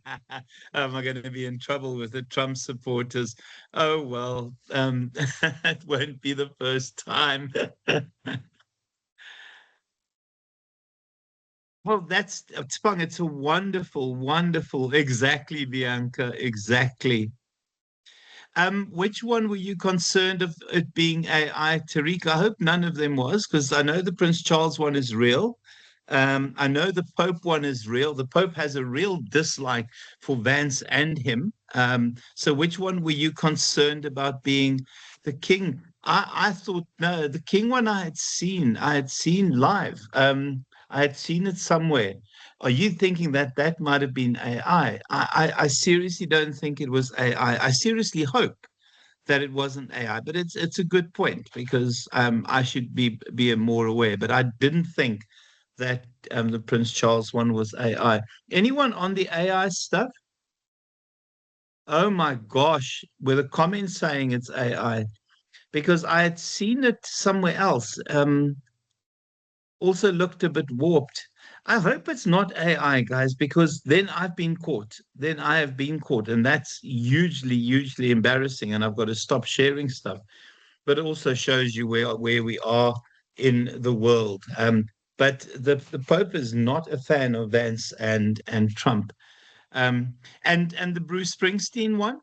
Am I going to be in trouble with the Trump supporters? Oh, well, it won't be the first time. Well, that's Spong. It's a wonderful, wonderful. Exactly, Bianca. Exactly. Which one were you concerned of it being AI, Tariq? I hope none of them was, because I know the Prince Charles one is real. I know the Pope one is real. The Pope has a real dislike for Vance and him. So which one were you concerned about being the king? I thought no, the king one I had seen live. I had seen it somewhere. Are you thinking that that might have been AI? I seriously don't think it was AI. I seriously hope that it wasn't AI, but it's a good point because I should be more aware. But I didn't think that the Prince Charles one was AI. Anyone on the AI stuff? Oh my gosh, were the comments saying it's AI? Because I had seen it somewhere else. Also looked a bit warped. I hope it's not AI, guys, because then I've been caught. Then I have been caught, and that's hugely, hugely embarrassing. And I've got to stop sharing stuff. But it also shows you where we are in the world. But the Pope is not a fan of Vance and Trump. And the Bruce Springsteen one.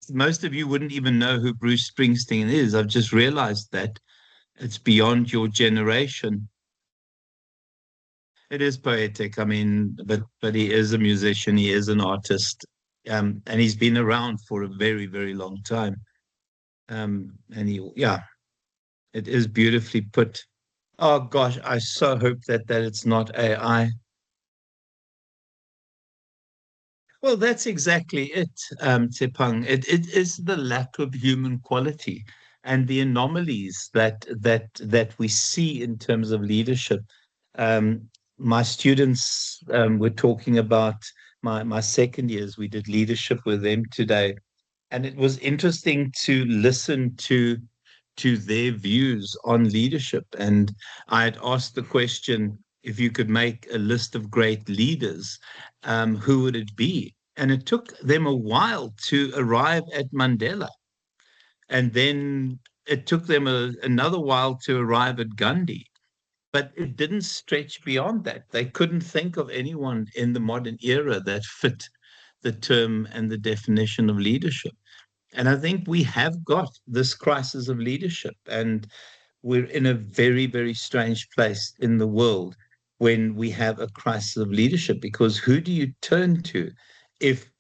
Most of you wouldn't even know who Bruce Springsteen is. I've just realized that it's beyond your generation. It is poetic. I mean, but he is a musician. He is an artist, and he's been around for a very, very long time. And yeah, it is beautifully put. Oh gosh, I so hope that it's not AI. Well, that's exactly it, Tsepang. It is the lack of human quality and the anomalies that we see in terms of leadership. My students were talking about my second years. We did leadership with them today, and it was interesting to listen to their views on leadership. And I had asked the question, if you could make a list of great leaders, who would it be? And it took them a while to arrive at Mandela. And then it took them another while to arrive at Gandhi. But it didn't stretch beyond that. They couldn't think of anyone in the modern era that fit the term and the definition of leadership. And I think we have got this crisis of leadership, and we're in a very, very strange place in the world when we have a crisis of leadership. Because who do you turn to if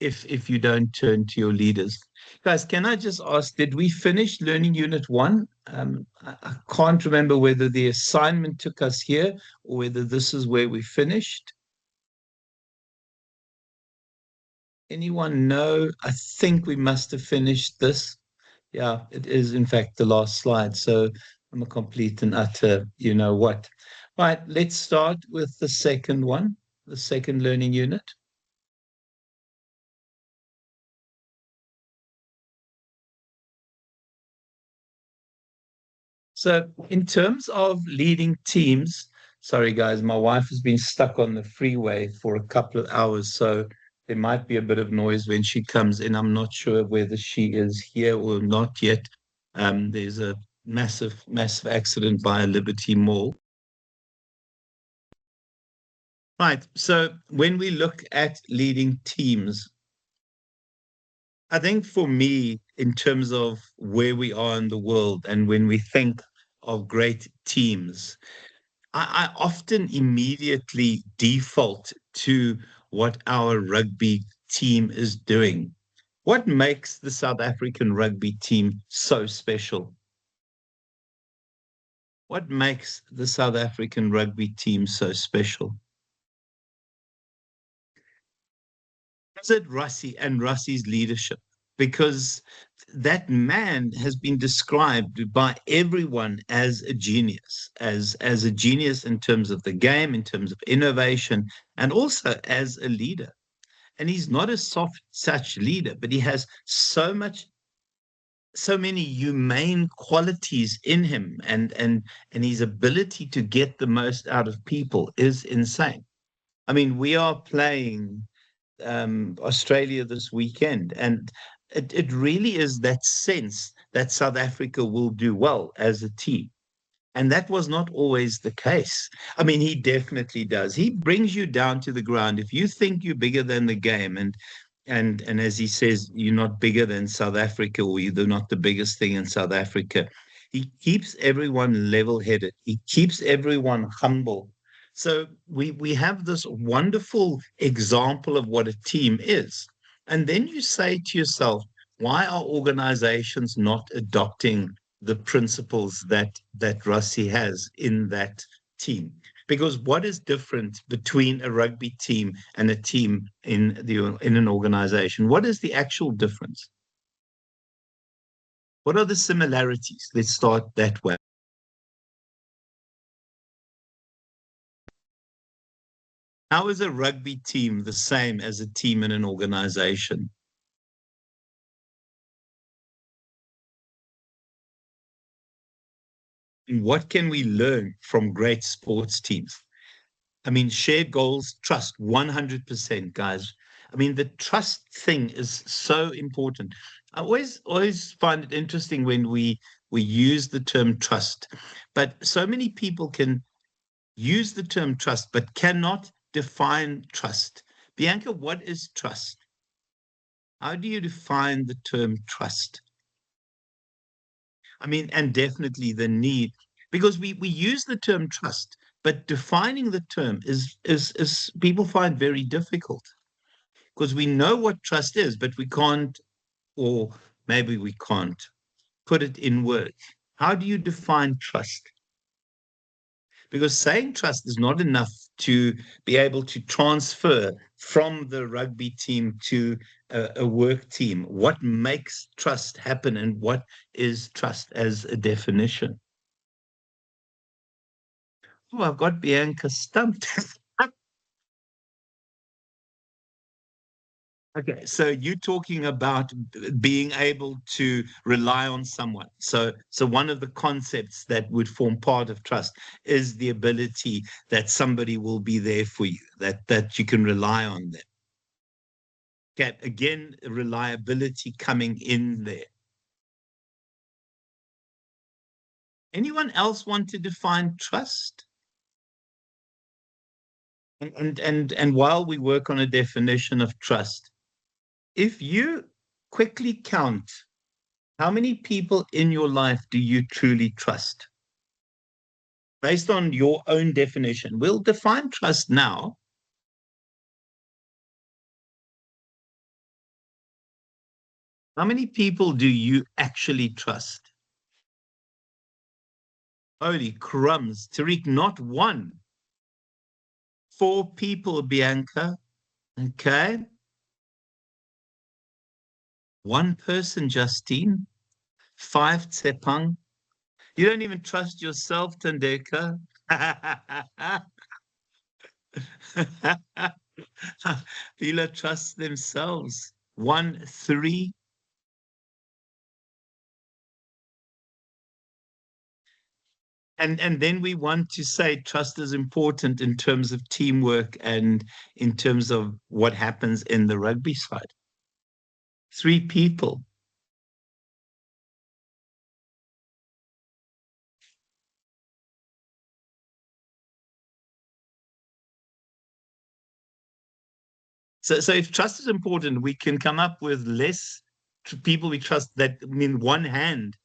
if you don't turn to your leaders? Guys, can I just ask, did we finish learning unit one? I can't remember whether the assignment took us here or whether this is where we finished. Anyone know? I think we must have finished this. Yeah, it is in fact the last slide. So I'm a complete and utter, you know what. Right, let's start with the second one, the second learning unit. So in terms of leading teams, sorry guys, my wife has been stuck on the freeway for a couple of hours, so there might be a bit of noise when she comes in. I'm not sure whether she is here or not yet. There's a massive, massive accident by a Liberty Mall. Right. So when we look at leading teams, I think for me, in terms of where we are in the world and when we think of great teams, I often immediately default to what our rugby team is doing. What makes the South African rugby team so special? What makes the South African rugby team so special? Is it Rassie and Rassie's leadership? Because that man has been described by everyone as a genius, as a genius in terms of the game, in terms of innovation, and also as a leader. And he's not a soft such leader, but he has so much so many humane qualities in him, and his ability to get the most out of people is insane. I mean, we are playing Australia this weekend, and it really is that sense that South Africa will do well as a team. And that was not always the case. I mean, he definitely does. He brings you down to the ground. If you think you're bigger than the game, and as he says, you're not bigger than South Africa, or you're not the biggest thing in South Africa. He keeps everyone level-headed. He keeps everyone humble. So we have this wonderful example of what a team is. And then you say to yourself, why are organizations not adopting the principles that Rossi has in that team? Because what is different between a rugby team and a team in an organization? What is the actual difference? What are the similarities? Let's start that way. How is a rugby team the same as a team in an organization? And what can we learn from great sports teams? I mean, shared goals, trust, 100%, guys. I mean, the trust thing is so important. I always find it interesting when we use the term trust, but so many people can use the term trust but cannot define trust. Bianca, what is trust? How do you define the term trust? I mean, and definitely the need, because we use the term trust, but defining the term is people find very difficult, because we know what trust is, but we can't, or maybe we can't put it in words. How do you define trust? Because saying trust is not enough to be able to transfer from the rugby team to a work team. What makes trust happen, and what is trust as a definition? Oh, I've got Bianca stumped. Okay, so you're talking about being able to rely on someone. So one of the concepts that would form part of trust is the ability that somebody will be there for you, that you can rely on them. Okay, again, reliability coming in there. Anyone else want to define trust? And while we work on a definition of trust, if you quickly count how many people in your life do you truly trust? Based on your own definition. We'll define trust now. How many people do you actually trust? Holy crumbs. Tariq, not one. Four people, Bianca. Okay. One person, Justine. Five, Tsepang. You don't even trust yourself, Tandeka. Vila trusts themselves. One, three. And then we want to say trust is important in terms of teamwork and in terms of what happens in the rugby side. Three people. So if trust is important, we can come up with less people we trust that mean one hand.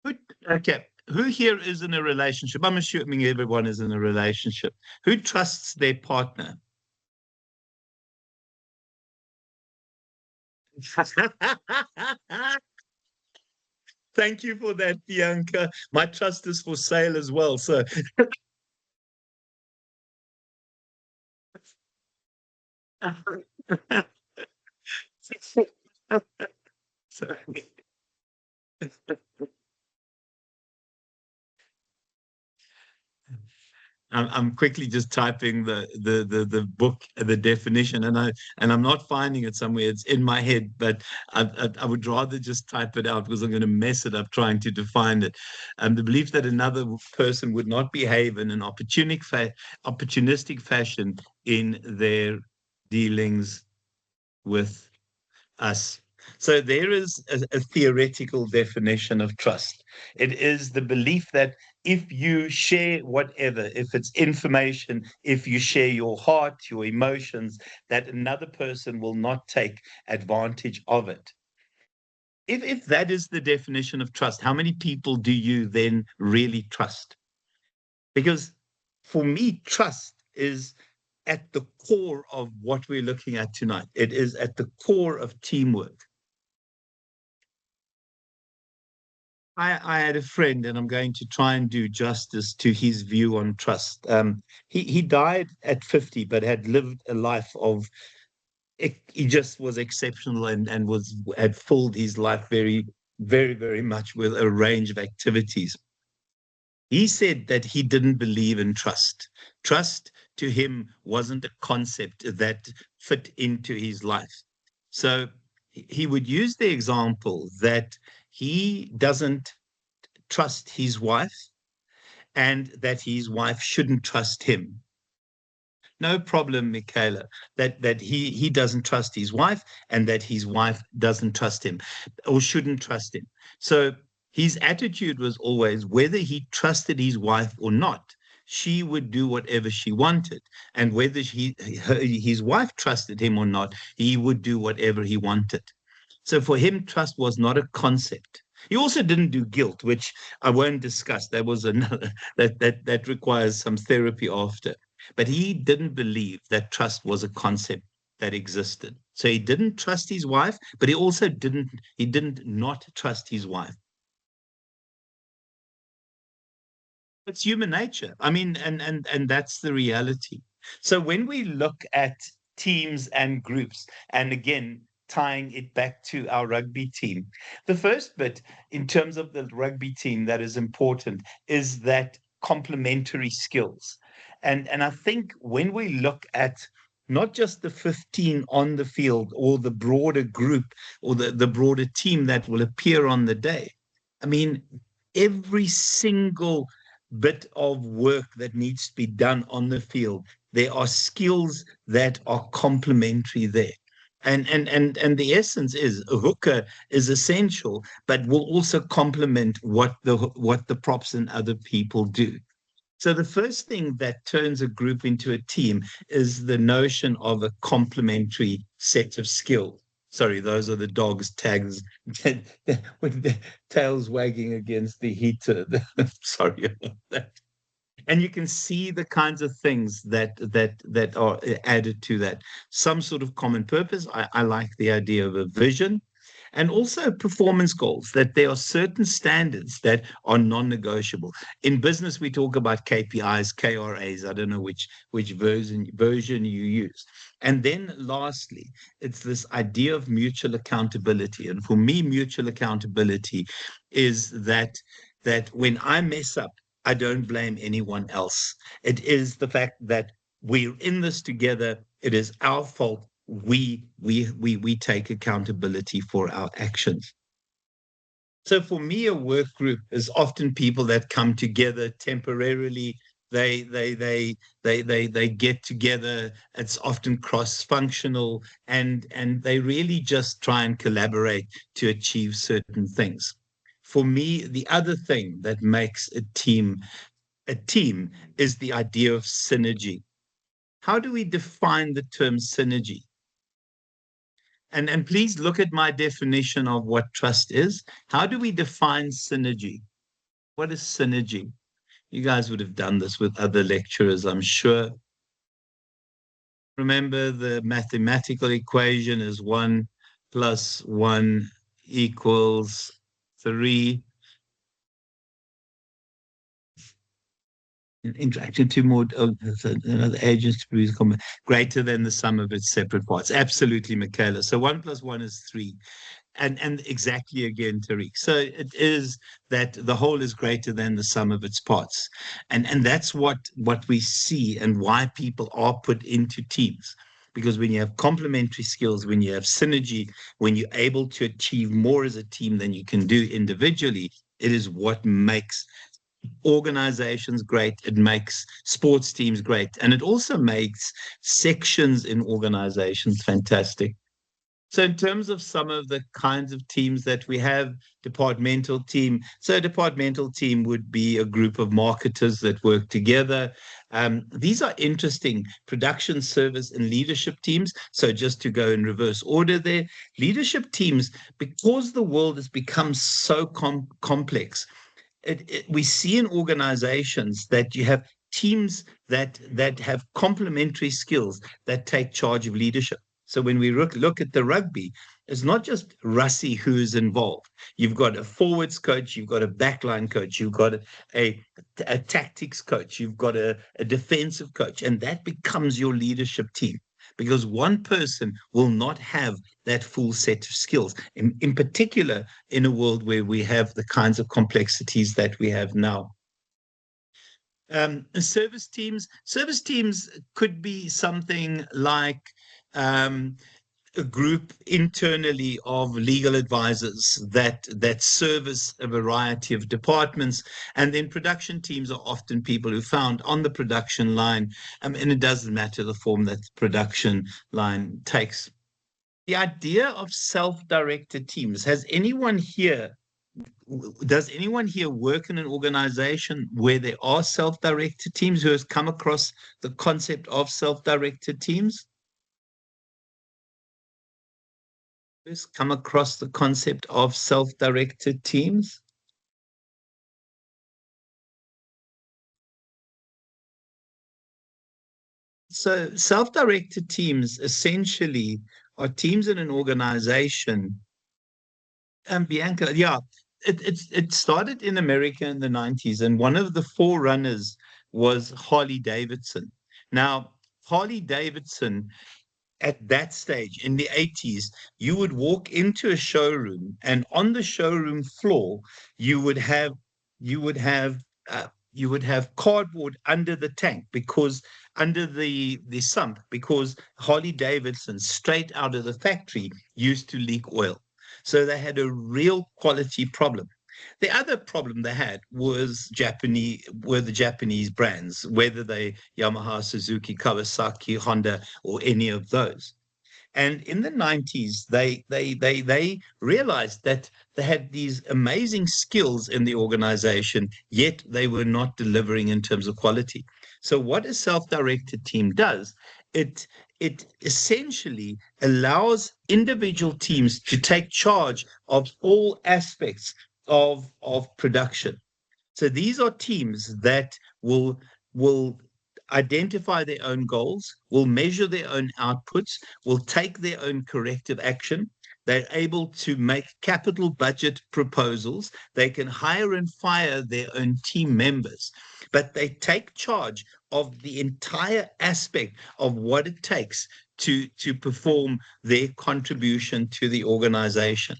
Who, okay, who here is in a relationship? I'm assuming everyone is in a relationship. Who trusts their partner? Thank you for that, Bianca. My trust is for sale as well. So, so I'm quickly just typing the book, the definition, and I'm not finding it somewhere. It's in my head, but I would rather just type it out because I'm going to mess it up trying to define it. The belief that another person would not behave in an opportunistic fashion in their dealings with us. So there is a theoretical definition of trust. It is the belief that if you share whatever, if it's information, if you share your heart, your emotions, that another person will not take advantage of it. If that is the definition of trust, how many people do you then really trust? Because for me, trust is at the core of what we're looking at tonight. It is at the core of teamwork. I had a friend, and I'm going to try and do justice to his view on trust. He died at 50, but had lived a life of he just was exceptional and was had filled his life very much with a range of activities. He said that he didn't believe in trust. Trust to him wasn't a concept that fit into his life. So he would use the example that he doesn't trust his wife and that his wife shouldn't trust him. No problem, Michaela, that he doesn't trust his wife and that his wife doesn't trust him or shouldn't trust him. So his attitude was always whether he trusted his wife or not, she would do whatever she wanted. And whether his wife trusted him or not, he would do whatever he wanted. So for him, trust was not a concept. He also didn't do guilt, which I won't discuss. That was another that requires some therapy after. But he didn't believe that trust was a concept that existed. So he didn't trust his wife, but he also didn't not trust his wife. It's human nature. I mean, and that's the reality. So when we look at teams and groups, and again, tying it back to our rugby team, the first bit in terms of the rugby team that is important is that complementary skills. And I think when we look at not just the 15 on the field or the broader group or the broader team that will appear on the day, I mean, every single bit of work that needs to be done on the field. There are skills that are complementary there. And the essence is a hooker is essential, but will also complement what the props and other people do. So the first thing that turns a group into a team is the notion of a complementary set of skills. Sorry, those are the dog's tags with the tails wagging against the heater. Sorry about that. And you can see the kinds of things that are added to that. Some sort of common purpose. I like the idea of a vision, and also performance goals, that there are certain standards that are non-negotiable. In business, we talk about KPIs, KRAs. I don't know which version you use. And then lastly, it's this idea of mutual accountability. And for me, mutual accountability is that when I mess up, I don't blame anyone else. It is the fact that we're in this together. It is our fault. We take accountability for our actions. So for me, a work group is often people that come together temporarily. They get together. It's often cross-functional, and they really just try and collaborate to achieve certain things. For me, the other thing that makes a team is the idea of synergy. How do we define the term synergy? And please look at my definition of what trust is. How do we define synergy? What is synergy? You guys would have done this with other lecturers, I'm sure. Remember, the mathematical equation is 1 plus 1 equals 3. Interaction two more another agents to produce greater than the sum of its separate parts. Absolutely, Michaela. So 1 plus 1 is 3. And exactly again, Tariq. So it is that the whole is greater than the sum of its parts, and that's what we see and why people are put into teams. Because when you have complementary skills, when you have synergy, when you're able to achieve more as a team than you can do individually, it is what makes organizations great. It makes sports teams great, and it also makes sections in organizations fantastic. So, in terms of some of the kinds of teams that we have, departmental team. So, a departmental team would be a group of marketers that work together. These are interesting production, service, and leadership teams. So, just to go in reverse order there, leadership teams, because the world has become so complex, we see in organizations that you have teams that have complementary skills that take charge of leadership. So when we look at the rugby, it's not just Russie who's involved. You've got a forwards coach, you've got a backline coach, you've got a tactics coach, you've got a defensive coach, and that becomes your leadership team, because one person will not have that full set of skills. In particular, in a world where we have the kinds of complexities that we have now. Service teams could be something like a group internally of legal advisors that service a variety of departments, and then production teams are often people who found on the production line, and it doesn't matter the form that the production line takes. The idea of self-directed teams, does anyone here work in an organization where there are self-directed teams, who has come across the concept of self-directed teams? Who's come across the concept of self-directed teams? So self-directed teams essentially are teams in an organization. And Bianca, yeah, it started in America in the 90s, and one of the forerunners was Harley Davidson. Now, Harley Davidson at that stage in the 80s, you would walk into a showroom, and on the showroom floor, you would have you would have you would have cardboard under the tank, because under the sump, because Harley Davidson straight out of the factory used to leak oil. So they had a real quality problem. The other problem they had were the Japanese brands, whether they Yamaha, Suzuki, Kawasaki, Honda, or any of those. And in the 90s, they realized that they had these amazing skills in the organization, yet they were not delivering in terms of quality. So what a self-directed team does, it it essentially allows individual teams to take charge of all aspects of production. So these are teams that will identify their own goals, will measure their own outputs, will take their own corrective action. They're able to make capital budget proposals. They can hire and fire their own team members, but they take charge of the entire aspect of what it takes to perform their contribution to the organization.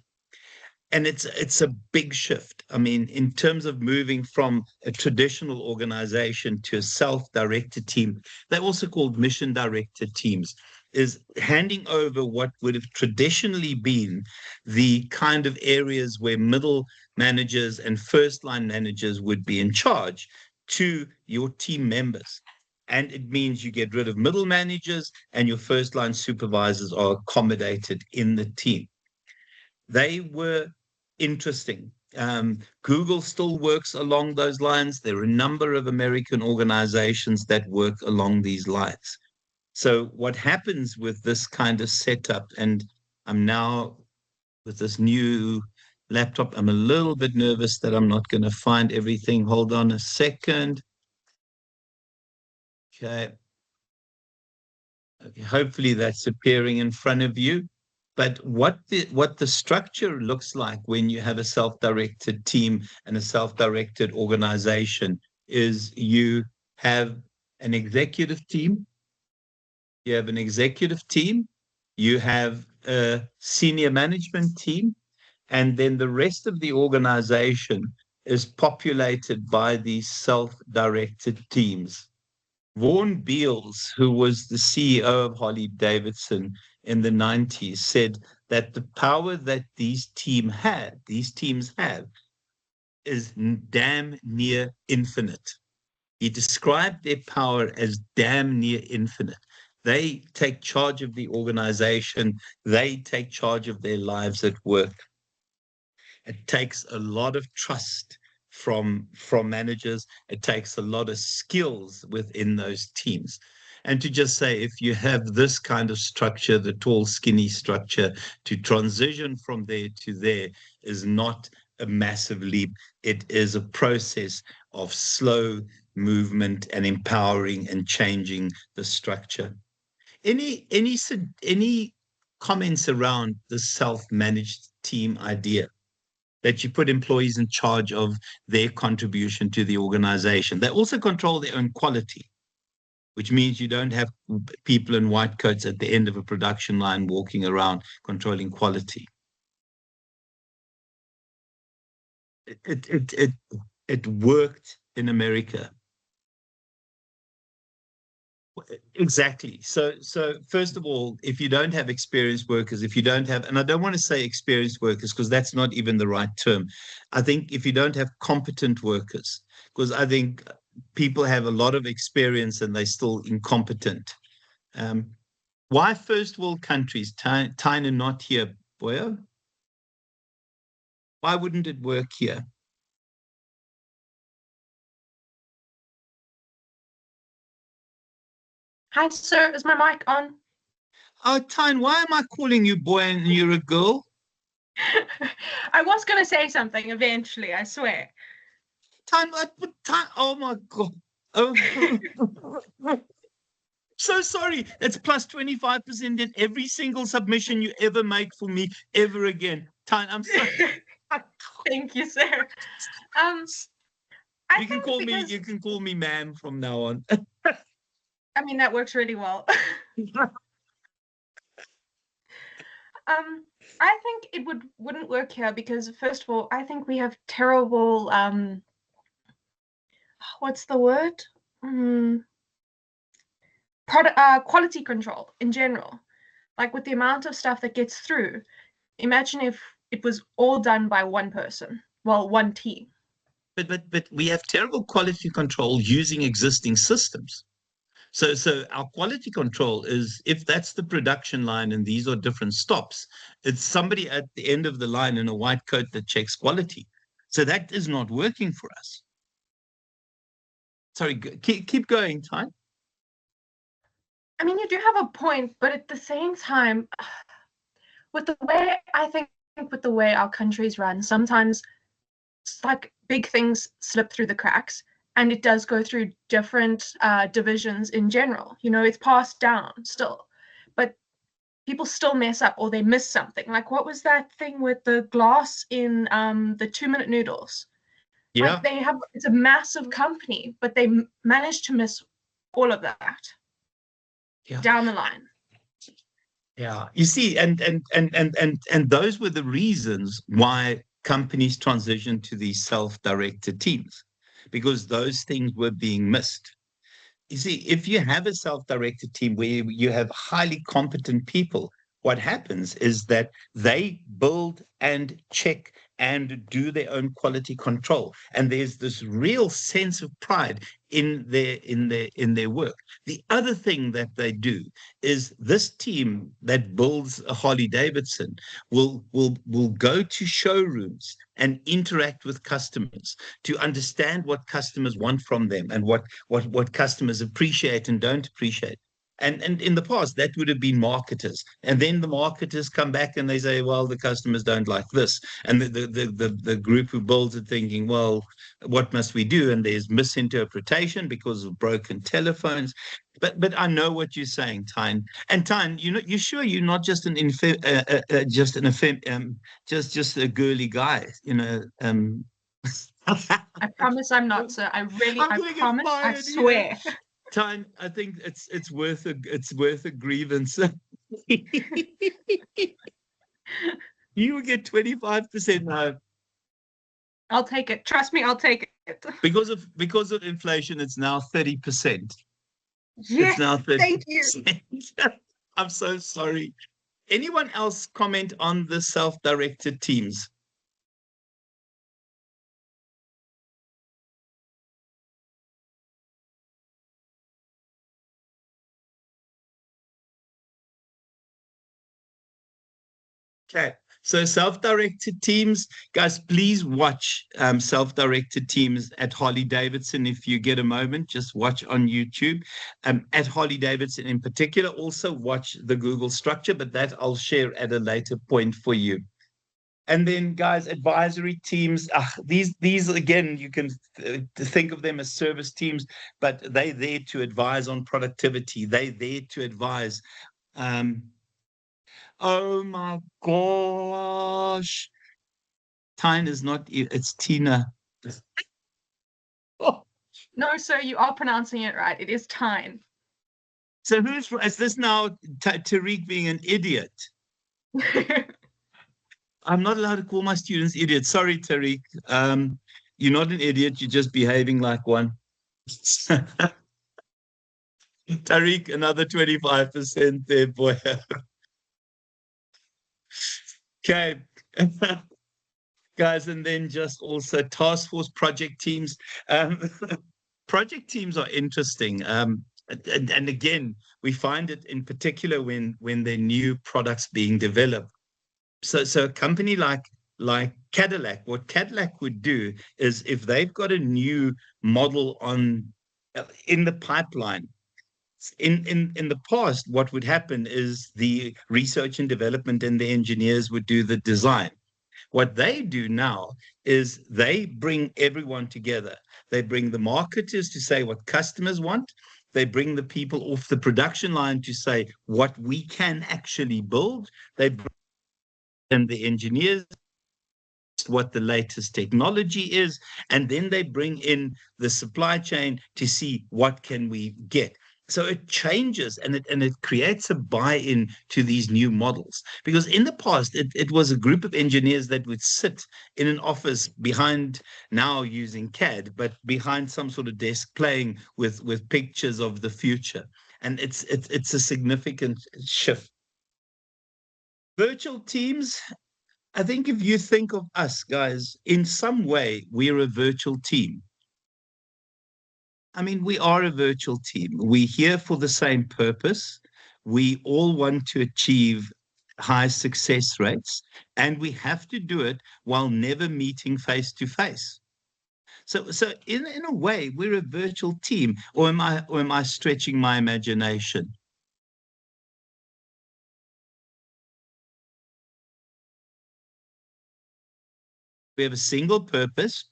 And it's a big shift. I mean, in terms of moving from a traditional organization to a self-directed team, they're also called mission-directed teams, is handing over what would have traditionally been the kind of areas where middle managers and first-line managers would be in charge to your team members. And it means you get rid of middle managers, and your first-line supervisors are accommodated in the team. They were interesting. Google still works along those lines. There are a number of American organizations that work along these lines. So, what happens with this kind of setup, and I'm now with this new laptop, I'm a little bit nervous that I'm not going to find everything. Hold on a second. Okay. Okay, hopefully that's appearing in front of you. But what the structure looks like when you have a self-directed team and a self-directed organization is you have an executive team, you have an executive team, you have a senior management team, And then the rest of the organization is populated by these self-directed teams. Vaughan Beals, who was the CEO of Harley Davidson in the 90s, said that the power that these teams have is damn near infinite. He described their power as damn near infinite. They take charge of the organization, they take charge of their lives at work. It takes a lot of trust from managers. It takes a lot of skills within those teams. And to just say, if you have this kind of structure, the tall, skinny structure, to transition from there to there is not a massive leap. It is a process of slow movement and empowering and changing the structure. Any comments around the self-managed team idea? That you put employees in charge of their contribution to the organization. They also control their own quality, which means you don't have people in white coats at the end of a production line walking around controlling quality. It worked in America. Exactly. So first of all, if you don't have experienced workers, if you don't have, and I don't want to say experienced workers because that's not even the right term. I think if you don't have competent workers, because I think people have a lot of experience and they're still incompetent. Why first world countries, China not here, Boyo? Why wouldn't it work here? Hi, sir. Is my mic on? Oh, Tyne, why am I calling you boy and you're a girl? I was going to say something eventually, I swear. Tyne, oh my God. Oh. So sorry. It's plus 25% in every single submission you ever make for me ever again. Tyne, I'm sorry. Thank you, sir. You can call me ma'am from now on. I mean, that works really well. I think it wouldn't work here because first of all, I think we have terrible what's the word? Quality control in general. Like with the amount of stuff that gets through, imagine if it was all done by one person, well, one team. But we have terrible quality control using existing systems. So our quality control is, if that's the production line and these are different stops, it's somebody at the end of the line in a white coat that checks quality. So that is not working for us. Sorry, keep going, Ty. I mean, you do have a point, but at the same time, with the way our countries run, sometimes it's like big things slip through the cracks, and it does go through different divisions in general. You know, it's passed down still, but people still mess up or they miss something. Like what was that thing with the glass in the 2-minute noodles? Yeah. Like it's a massive company, but they managed to miss all of that down the line. Yeah, you see, and those were the reasons why companies transitioned to these self-directed teams, because those things were being missed. You see, if you have a self-directed team where you have highly competent people, what happens is that they build and check and do their own quality control, and there's this real sense of pride in their work. The other thing that they do is this team that builds a Harley Davidson will go to showrooms and interact with customers to understand what customers want from them and what customers appreciate and don't appreciate. And in the past, that would have been marketers. And then the marketers come back and they say, well, the customers don't like this. And the group who builds it thinking, well, what must we do? And there's misinterpretation because of broken telephones. But I know what you're saying, Tyne. And Tyne, you're sure you're not just just a girly guy, I promise I'm not, sir. I promise. I swear. Tyne, I think it's worth a grievance. You will get 25%. No, I'll take it. Trust me, I'll take it. because of inflation, it's now 30%. It's Yes, now thank you. 30%. I'm so sorry. Anyone else comment on the self-directed teams? Okay. So self-directed teams, guys, please watch self-directed teams at Harley Davidson if you get a moment. Just watch on YouTube. At Harley Davidson in particular, also watch the Google structure, but that I'll share at a later point for you. And then, guys, advisory teams. These again, you can think of them as service teams, but they're there to advise on productivity. They're there to advise. Um, oh my gosh, Tyne is not. It's Tina. Oh, No, sir, you are pronouncing it right. It is Tyne. so is this now Tariq being an idiot? I'm not allowed to call my students idiots. Sorry, Tariq. You're not an idiot. You're just behaving like one. Tariq, another 25% there, boy. Okay. Guys, and then just also task force project teams. Um, project teams are interesting. And again, we find it in particular when there are new products being developed. So a company like Cadillac, what Cadillac would do is if they've got a new model on in the pipeline, in the past, what would happen is the research and development and the engineers would do the design. What they do now is they bring everyone together. They bring the marketers to say what customers want. They bring the people off the production line to say what we can actually build. They bring in the engineers what the latest technology is, and then they bring in the supply chain to see what can we get. So it changes and it creates a buy-in to these new models, because in the past it was a group of engineers that would sit in an office behind, now using CAD, but behind some sort of desk playing with pictures of the future. And it's a significant shift. Virtual teams, I think if you think of us, guys, in some way, we're a virtual team. I mean, we are a virtual team. We're here for the same purpose. We all want to achieve high success rates, and we have to do it while never meeting face to face. So in a way, we're a virtual team, or am I stretching my imagination? We have a single purpose.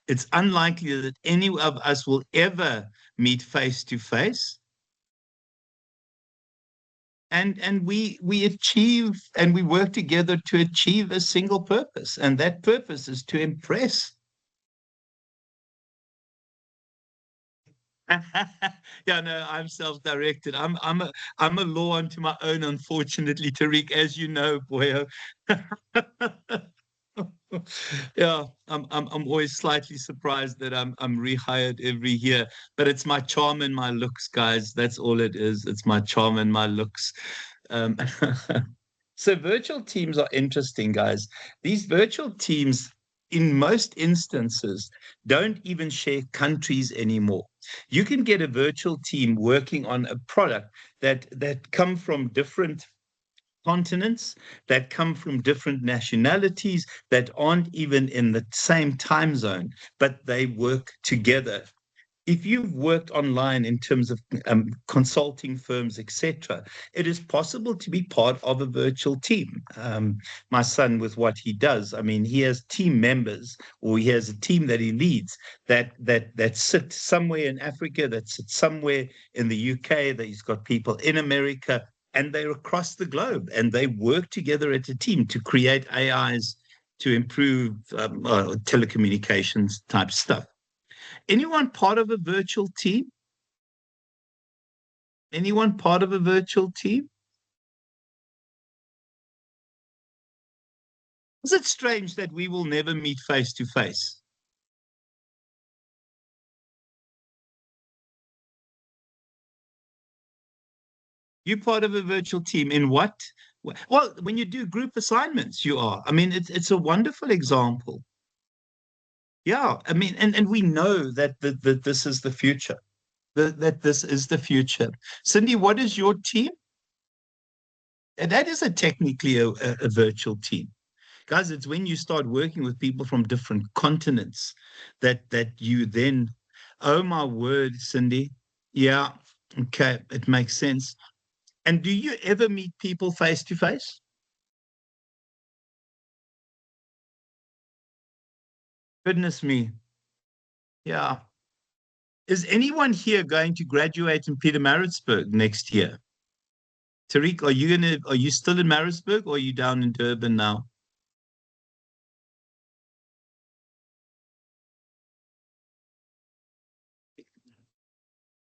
It's unlikely that any of us will ever meet face to face. And we achieve and we work together to achieve a single purpose. And that purpose is to impress. Yeah, no, I'm self-directed. I'm a law unto my own, unfortunately, Tariq, as you know, boy. Yeah, I'm always slightly surprised that I'm rehired every year, but it's my charm and my looks, guys. That's all it is. It's my charm and my looks. Um, so virtual teams are interesting, guys. These virtual teams, in most instances, don't even share countries anymore. You can get a virtual team working on a product that come from different continents, that come from different nationalities, that aren't even in the same time zone, but they work together. If you've worked online in terms of consulting firms, etc., it is possible to be part of a virtual team. My son, with what he does, I mean, he has team members, or he has a team that he leads that sit somewhere in Africa, that sit somewhere in the UK, that he's got people in America, and they're across the globe, and they work together as a team to create AIs to improve telecommunications type stuff. Anyone part of a virtual team? Anyone part of a virtual team? Is it strange that we will never meet face to face? You're part of a virtual team in what? Well, when you do group assignments, you are. I mean, it's a wonderful example. Yeah, I mean, and we know that this is the future. That this is the future. Cindy, what is your team? And that is a technically a virtual team. Guys, it's when you start working with people from different continents that you then, oh my word, Cindy. Yeah, okay, it makes sense. And do you ever meet people face to face? Goodness me. Yeah. Is anyone here going to graduate in Pietermaritzburg next year? Tariq, are you still in Maritzburg or are you down in Durban now?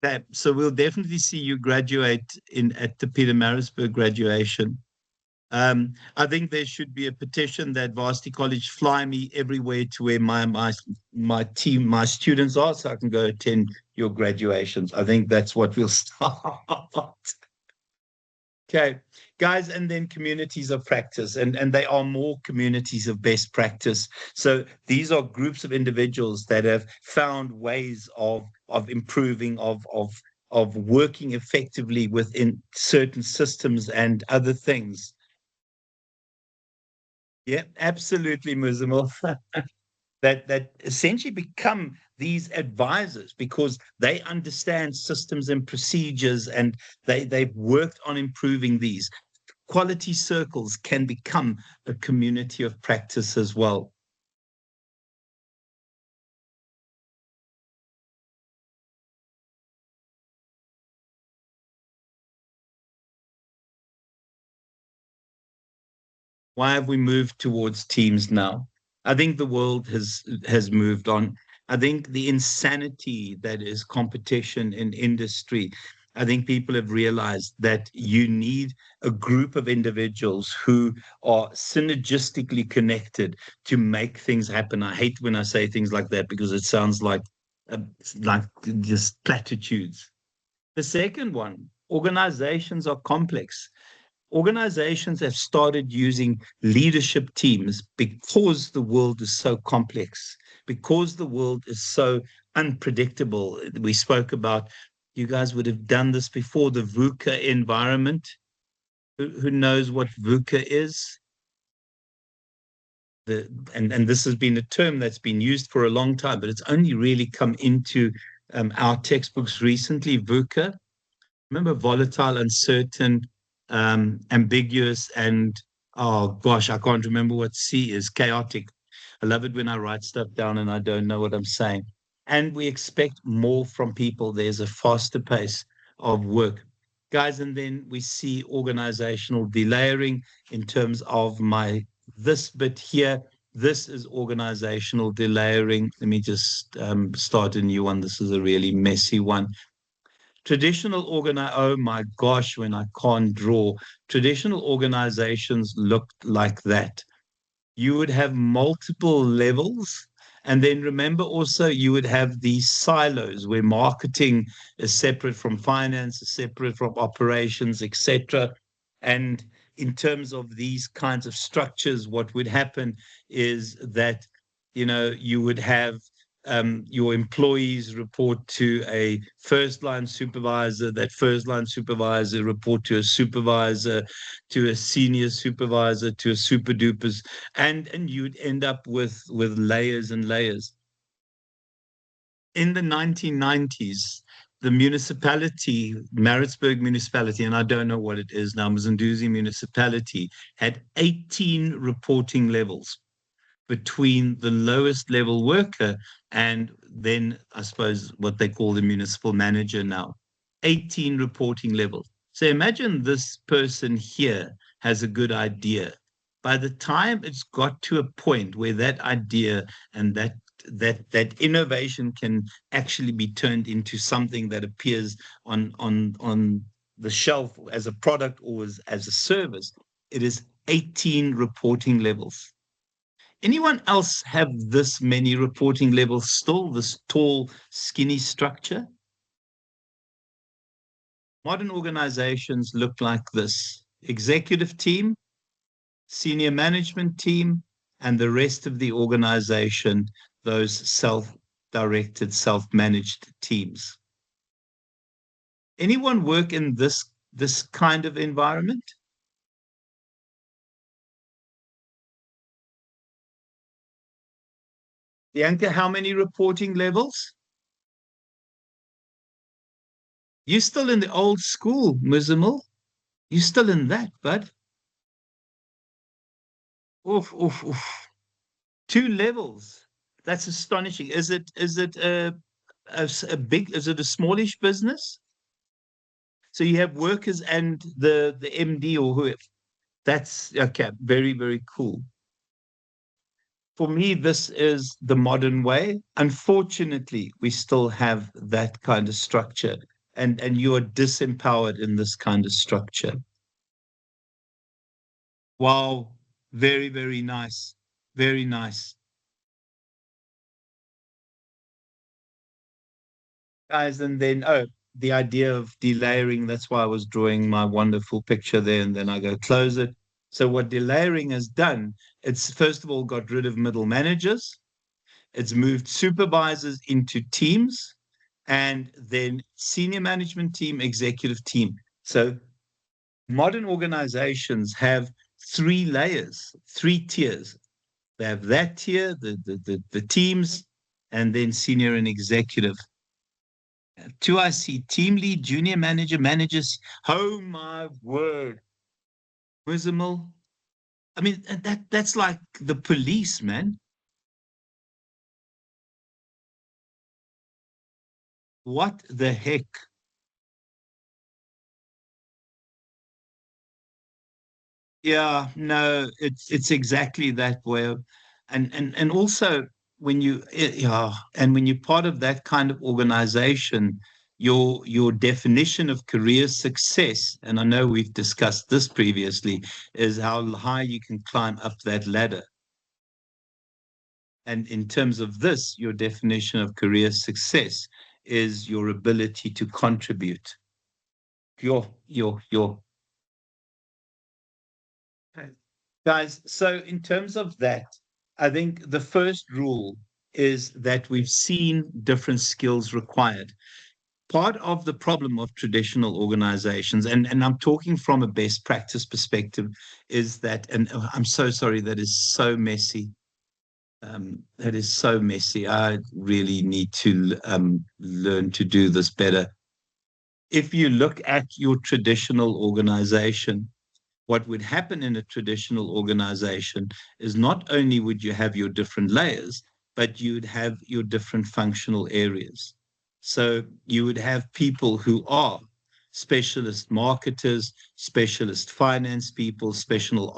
Okay, so we'll definitely see you graduate in at the Pietermaritzburg graduation. I think there should be a petition that Varsity College fly me everywhere to where my team, my students are, so I can go attend your graduations. I think that's what we'll start. Okay, guys, and then communities of practice, and they are more communities of best practice. So these are groups of individuals that have found ways of improving, of working effectively within certain systems and other things. Yeah, absolutely, Muzamil. That essentially become these advisors because they understand systems and procedures and they've worked on improving these. Quality circles can become a community of practice as well. Why have we moved towards teams now? I think the world has moved on. I think the insanity that is competition in industry. I think people have realized that you need a group of individuals who are synergistically connected to make things happen. I hate when I say things like that because it sounds uh, like just platitudes. The second one, organizations are complex. Organizations have started using leadership teams because the world is so complex, because the world is so unpredictable. We spoke about, you guys would have done this before, the VUCA environment. Who knows what VUCA is? And this has been a term that's been used for a long time, but it's only really come into our textbooks recently. VUCA, remember, volatile, uncertain, ambiguous, and oh gosh, I can't remember what C is, chaotic. I love it when I write stuff down and I don't know what I'm saying. And we expect more from people. There's a faster pace of work. Guys, and then we see organizational delayering in terms of my this bit here. This is organizational delayering. Let me just start a new one. This is a really messy one. Traditional oh my gosh, when I can't draw, traditional organizations looked like that. You would have multiple levels. And then remember also, you would have these silos where marketing is separate from finance, is separate from operations, etc. And in terms of these kinds of structures, what would happen is that, you would have your employees report to a first line supervisor, that first line supervisor report to a supervisor, to a senior supervisor, to a super dupers, and you'd end up with layers and layers. In the 1990s, the municipality, Maritzburg municipality, and I don't know what it is now, Mzanduzi municipality, had 18 reporting levels between the lowest level worker and then, I suppose, what they call the municipal manager now. 18 reporting levels. So imagine this person here has a good idea. By the time it's got to a point where that idea and that innovation can actually be turned into something that appears on the shelf as a product or as a service, it is 18 reporting levels. Anyone else have this many reporting levels still, this tall, skinny structure? Modern organizations look like this: executive team, senior management team, and the rest of the organization, those self-directed, self-managed teams. Anyone work in this kind of environment? Bianca, how many reporting levels? You're still in the old school, Muzamil. You're still in that, bud. Oof, oof, oof. Two levels. That's astonishing. Is it a big, is it a smallish business? So you have workers and the MD or whoever. That's okay. Very, very cool. For me, this is the modern way. Unfortunately, we still have that kind of structure, and you are disempowered in this kind of structure. Wow, very, very nice. Very nice. Guys, and then the idea of delayering, that's why I was drawing my wonderful picture there, and then I go close it. So what delayering has done, it's first of all got rid of middle managers, it's moved supervisors into teams, and then senior management team, executive team. So modern organizations have three layers, three tiers. They have that tier, the teams, and then senior and executive. Two, I see team lead, junior manager, managers. Oh my word. Wizamil. I mean, that's like the police, man. What the heck? Yeah, no, it's exactly that way. And also when yeah, and when you're part of that kind of organization, your definition of career success, and I know we've discussed this previously, is how high you can climb up that ladder. And in terms of this, your definition of career success is your ability to contribute. Your Guys, so in terms of that, I think the first rule is that we've seen different skills required. Part of the problem of traditional organizations, and I'm talking from a best practice perspective, is that, and I'm so sorry, that is so messy. That is so messy. I really need to learn to do this better. If you look at your traditional organization, what would happen in a traditional organization is not only would you have your different layers, but you'd have your different functional areas. So you would have people who are specialist marketers, specialist finance people, specialist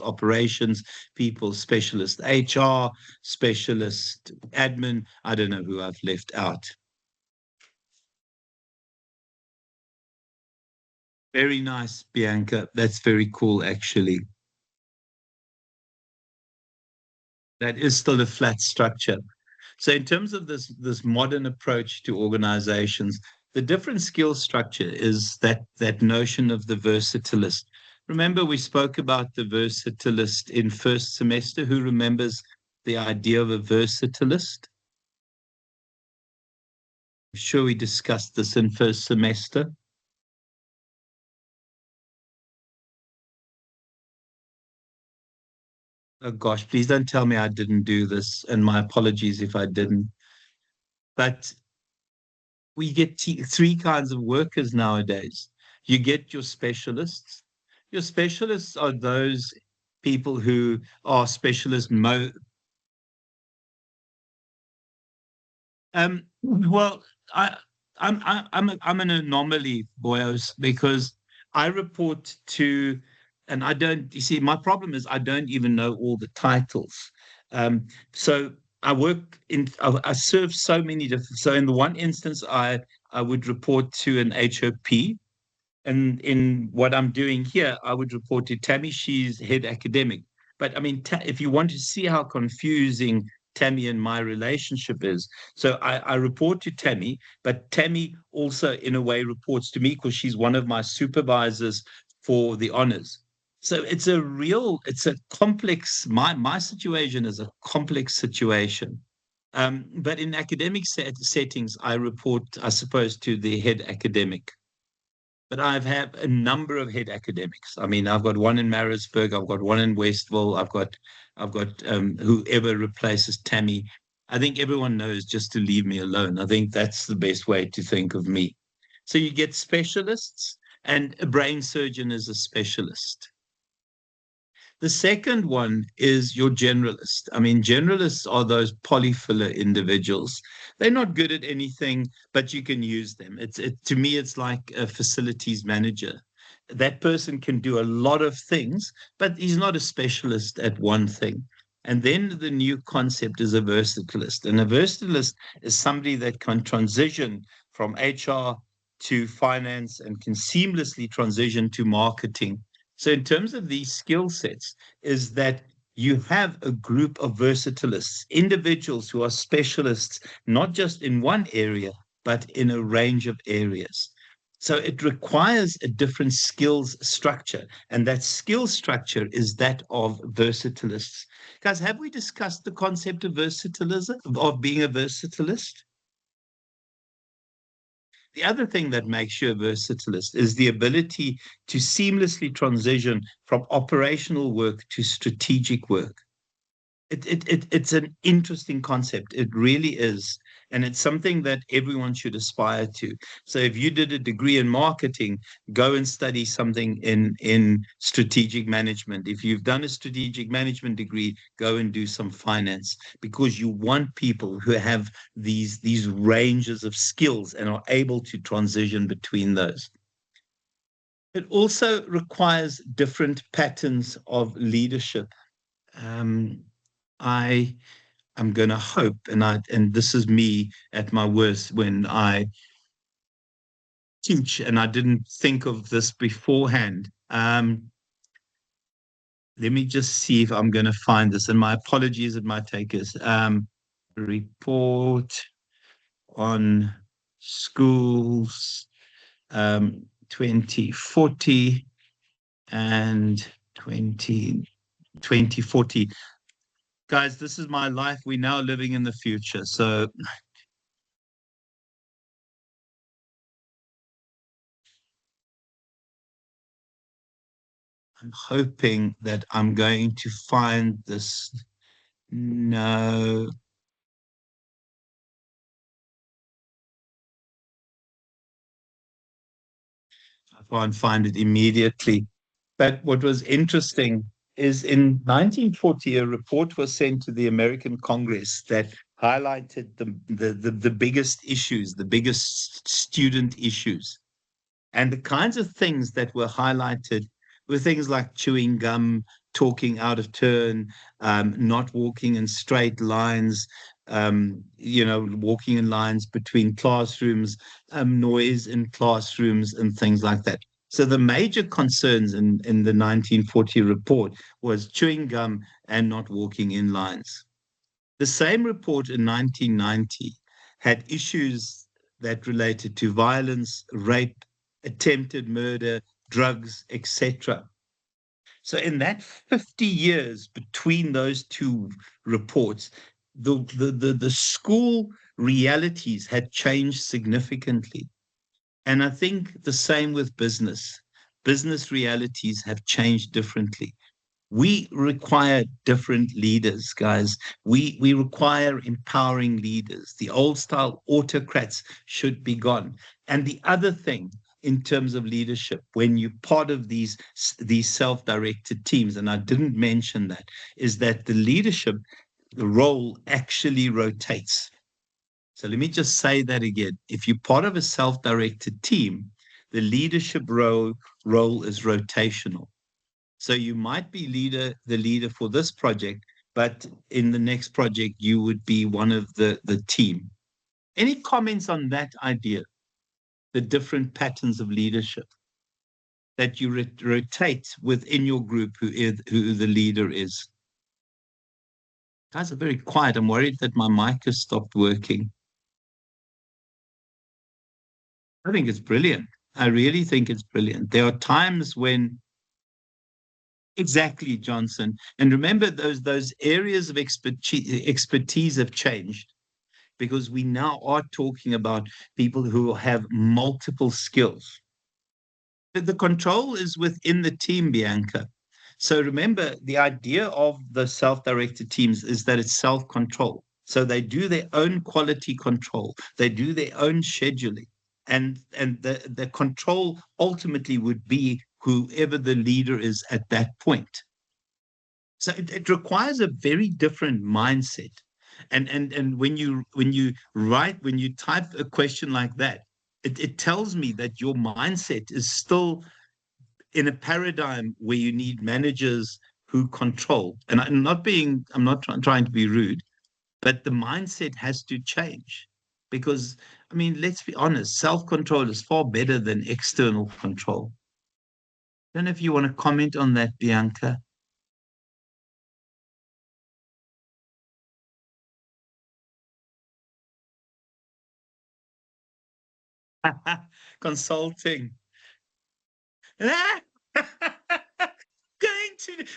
operations people, specialist HR, specialist admin. I don't know who I've left out. Very nice, Bianca. That's very cool, actually. That is still a flat structure. So in terms of this modern approach to organizations, the different skill structure is that notion of the versatilist. Remember, we spoke about the versatilist in first semester. Who remembers the idea of a versatilist? I'm sure we discussed this in first semester. Oh gosh, please don't tell me I didn't do this, and my apologies if I didn't. But we get three kinds of workers nowadays. You get your specialists. Your specialists are those people who are specialist well, I, I'm an anomaly, boyos, because I report to, and I don't. You see, my problem is I don't even know all the titles. So I work in, I serve so many different. So in the one instance, I would report to an HOP, and in what I'm doing here, I would report to Tammy. She's head academic. But I mean, if you want to see how confusing Tammy and my relationship is, so I report to Tammy, but Tammy also, in a way, reports to me because she's one of my supervisors for the honors. So it's a complex, my situation is a complex situation. But in academic settings, I report, I suppose, to the head academic. But I've had a number of head academics. I mean, I've got one in Maritzburg, I've got one in Westville, I've got whoever replaces Tammy. I think everyone knows just to leave me alone. I think that's the best way to think of me. So you get specialists, and a brain surgeon is a specialist. The second one is your generalist. I mean, generalists are those polyfiller individuals. They're not good at anything, but you can use them. To me, it's like a facilities manager. That person can do a lot of things, but he's not a specialist at one thing. And then the new concept is a versatilist. And a versatilist is somebody that can transition from HR to finance and can seamlessly transition to marketing. So, in terms of these skill sets, is that you have a group of versatilists, individuals who are specialists, not just in one area, but in a range of areas. So it requires a different skills structure, and that skill structure is that of versatilists. Guys, have we discussed the concept of versatilism, of being a versatilist? The other thing that makes you a versatilist is the ability to seamlessly transition from operational work to strategic work. It's an interesting concept. It really is. And it's something that everyone should aspire to. So if you did a degree in marketing, go and study something in strategic management. If you've done a strategic management degree, go and do some finance, because you want people who have these ranges of skills and are able to transition between those. It also requires different patterns of leadership. Um, I am going to hope, and this is me at my worst when I teach, and I didn't think of this beforehand. Let me just see if I'm going to find this, and my apologies, it might take us. Report on schools 2040 and 2040. Guys, this is my life. We're now living in the future. So I'm hoping that I'm going to find this. No. I can't find it immediately. But what was interesting is in 1940, a report was sent to the American Congress that highlighted the biggest issues, the biggest student issues. And the kinds of things that were highlighted were things like chewing gum, talking out of turn, not walking in straight lines, walking in lines between classrooms, noise in classrooms, and things like that. So the major concerns in the 1940 report was chewing gum and not walking in lines. The same report in 1990 had issues that related to violence, rape, attempted murder, drugs, etc. So in that 50 years between those two reports, the school realities had changed significantly. And I think the same with business. Business realities have changed differently. We require different leaders, guys. We require empowering leaders. The old style autocrats should be gone. And the other thing, in terms of leadership, when you're part of these self-directed teams, and I didn't mention that, is that the leadership, the role actually rotates. So let me just say that again. If you're part of a self-directed team, the leadership role is rotational. So you might be the leader for this project, but in the next project, you would be one of the team. Any comments on that idea, the different patterns of leadership? that you rotate within your group who the leader is. Guys are very quiet. I'm worried that my mic has stopped working. I think it's brilliant. I really think it's brilliant. There are times when exactly, Johnson. And remember, those areas of expertise have changed because we now are talking about people who have multiple skills. The control is within the team, Bianca. So remember, the idea of the self-directed teams is that it's self-control. So they do their own quality control, they do their own scheduling, and the control ultimately would be whoever the leader is at that point. So it requires a very different mindset. And when you type a question like that, it tells me that your mindset is still in a paradigm where you need managers who control. And I'm not trying to be rude, but the mindset has to change because, I mean, let's be honest, self-control is far better than external control. I don't know if you want to comment on that, Bianca. Consulting.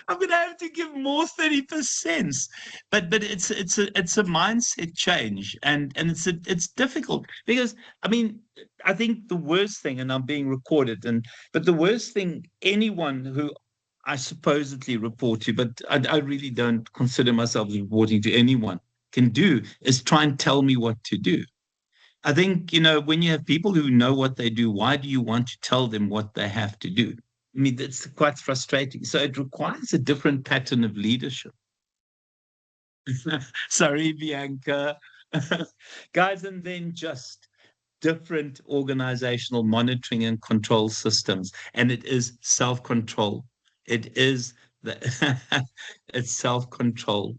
I'm gonna have to give more 30%. But it's a mindset change, and it's difficult because, I mean, I think the worst thing, and I'm being recorded, but the worst thing anyone who I supposedly report to, but I really don't consider myself reporting to anyone, can do is try and tell me what to do. I think, when you have people who know what they do, why do you want to tell them what they have to do? I mean, that's quite frustrating. So it requires a different pattern of leadership. Sorry, Bianca. Guys, and then just different organizational monitoring and control systems. And it is self-control. It is the it's self-control.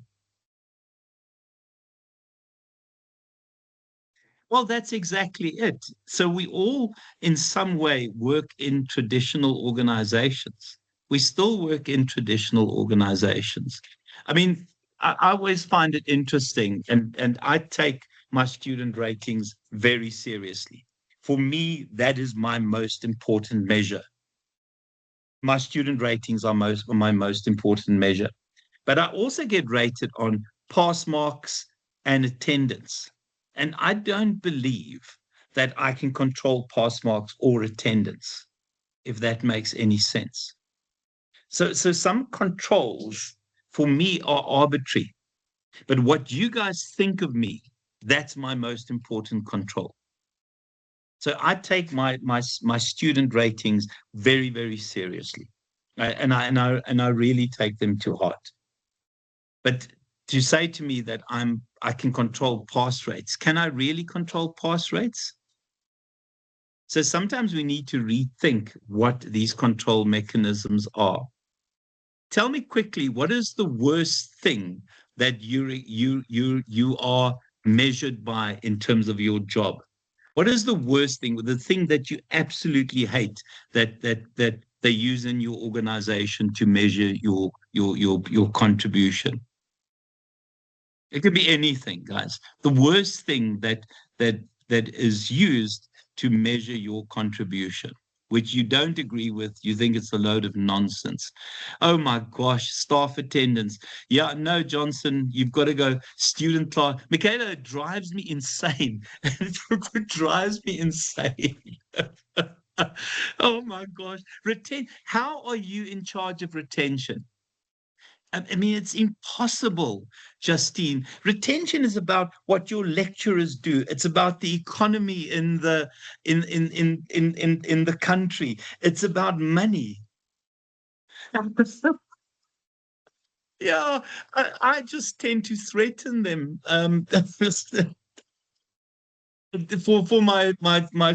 Well, that's exactly it. So we all, in some way, work in traditional organizations. We still work in traditional organizations. I mean, I always find it interesting, and I take my student ratings very seriously. For me, that is my most important measure. My student ratings are my most important measure. But I also get rated on pass marks and attendance. And I don't believe that I can control pass marks or attendance, if that makes any sense. So some controls for me are arbitrary. But what you guys think of me, that's my most important control. So I take my student ratings very, very seriously. And I really take them to heart. But to say to me that I can control pass rates, can I really control pass rates? So sometimes we need to rethink what these control mechanisms are. Tell me quickly, what is the worst thing that you are measured by in terms of your job? What is the worst thing, the thing that you absolutely hate that they use in your organization to measure your contribution? It could be anything, guys. The worst thing that is used to measure your contribution, which you don't agree with, you think it's a load of nonsense. Oh my gosh, staff attendance. Yeah, no, Johnson, you've got to go student class. Michaela, it drives me insane. It drives me insane. Oh my gosh. How are you in charge of retention? I mean, it's impossible, Justine. Retention is about what your lecturers do. It's about the economy in the country. It's about money. Yeah, I just tend to threaten them. For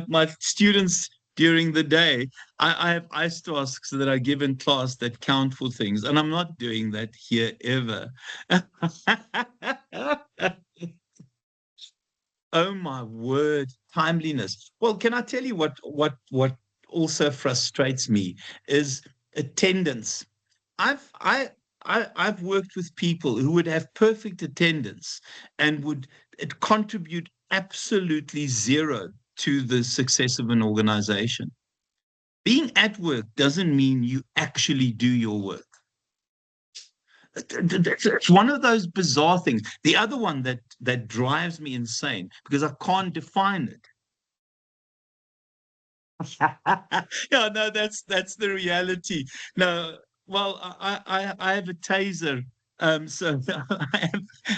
my students during the day, I have ice tasks that I give in class that count for things, and I'm not doing that here ever. Oh my word, timeliness. Well, can I tell you what also frustrates me is attendance. I've worked with people who would have perfect attendance and would it contribute absolutely zero to the success of an organization. Being at work doesn't mean you actually do your work. It's one of those bizarre things. The other one that drives me insane because I can't define it. Yeah, no, that's the reality. No, well, I have a taser, so I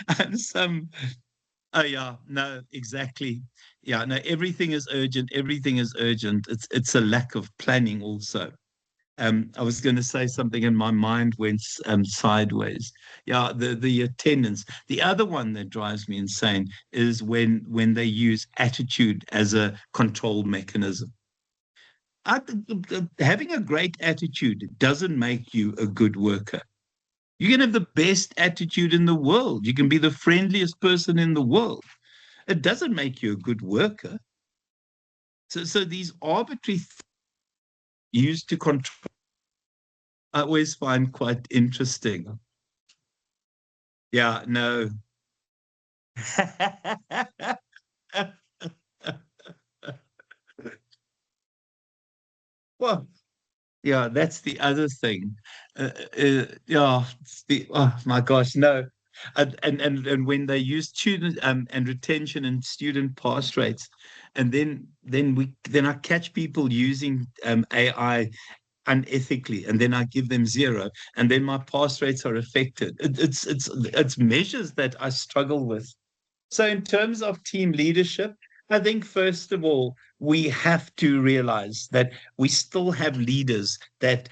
have some. Oh yeah, no, exactly. Yeah, no, everything is urgent. Everything is urgent. It's a lack of planning also. I was going to say something and my mind went sideways. Yeah, the attendance. The other one that drives me insane is when they use attitude as a control mechanism. Having a great attitude doesn't make you a good worker. You can have the best attitude in the world. You can be the friendliest person in the world. It doesn't make you a good worker. So these arbitrary used to control, I always find quite interesting. Yeah, no. Well, yeah, that's the other thing. Yeah, oh my gosh, no. And when they use student and retention and student pass rates, and then I catch people using AI unethically, and then I give them zero, and then my pass rates are affected. It's measures that I struggle with. So, in terms of team leadership, I think first of all we have to realize that we still have leaders that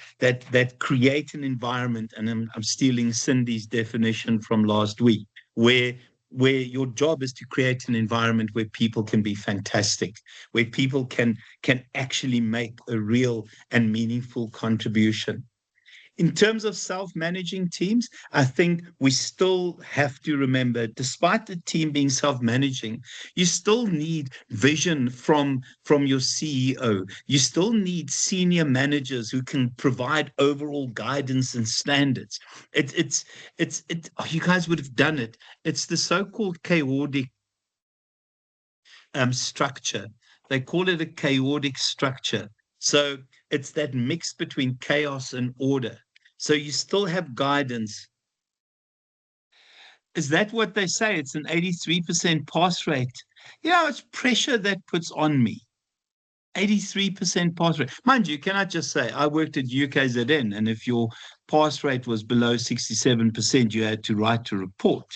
create an environment, and I'm stealing Cindy's definition from last week, where your job is to create an environment where people can be fantastic, where people can actually make a real and meaningful contribution. In terms of self-managing teams, I think we still have to remember, despite the team being self-managing, you still need vision from your CEO. You still need senior managers who can provide overall guidance and standards. Oh, you guys would have done it. It's the so-called chaotic structure. They call it a chaotic structure. So it's that mix between chaos and order. So you still have guidance. Is that what they say? It's an 83% pass rate. Yeah, it's pressure that puts on me. 83% pass rate. Mind you, can I just say, I worked at UKZN, and if your pass rate was below 67%, you had to write a report.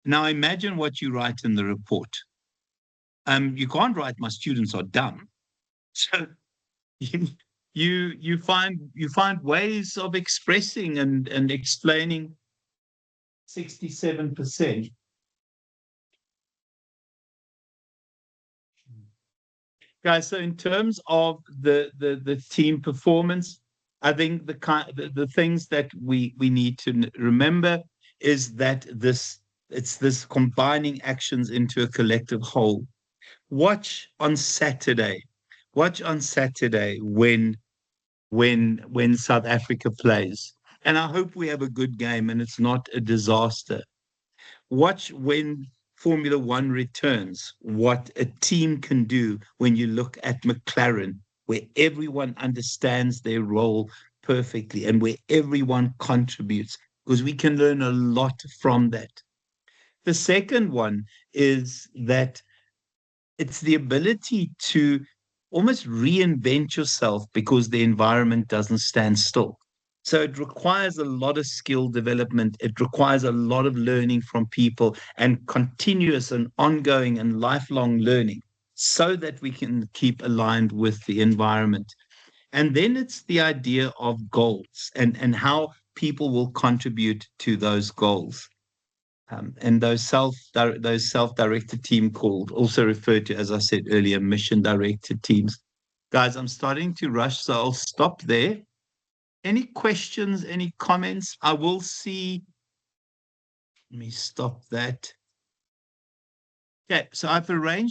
Now imagine what you write in the report. You can't write my students are dumb. So you you find ways of expressing and explaining 67%. Guys, so in terms of the team performance, I think the things that we need to remember is that it's this combining actions into a collective whole. Watch on Saturday. Watch on Saturday when South Africa plays. And I hope we have a good game and it's not a disaster. Watch when Formula One returns, what a team can do when you look at McLaren, where everyone understands their role perfectly and where everyone contributes, because we can learn a lot from that. The second one is that it's the ability to almost reinvent yourself because the environment doesn't stand still. So it requires a lot of skill development. It requires a lot of learning from people and continuous and ongoing and lifelong learning so that we can keep aligned with the environment. And then it's the idea of goals and how people will contribute to those goals. And those self-directed team called, also referred to, as I said earlier, mission directed teams. Guys, I'm starting to rush, so I'll stop there. Any questions, any comments? I will see. Let me stop that. Okay, so I've arranged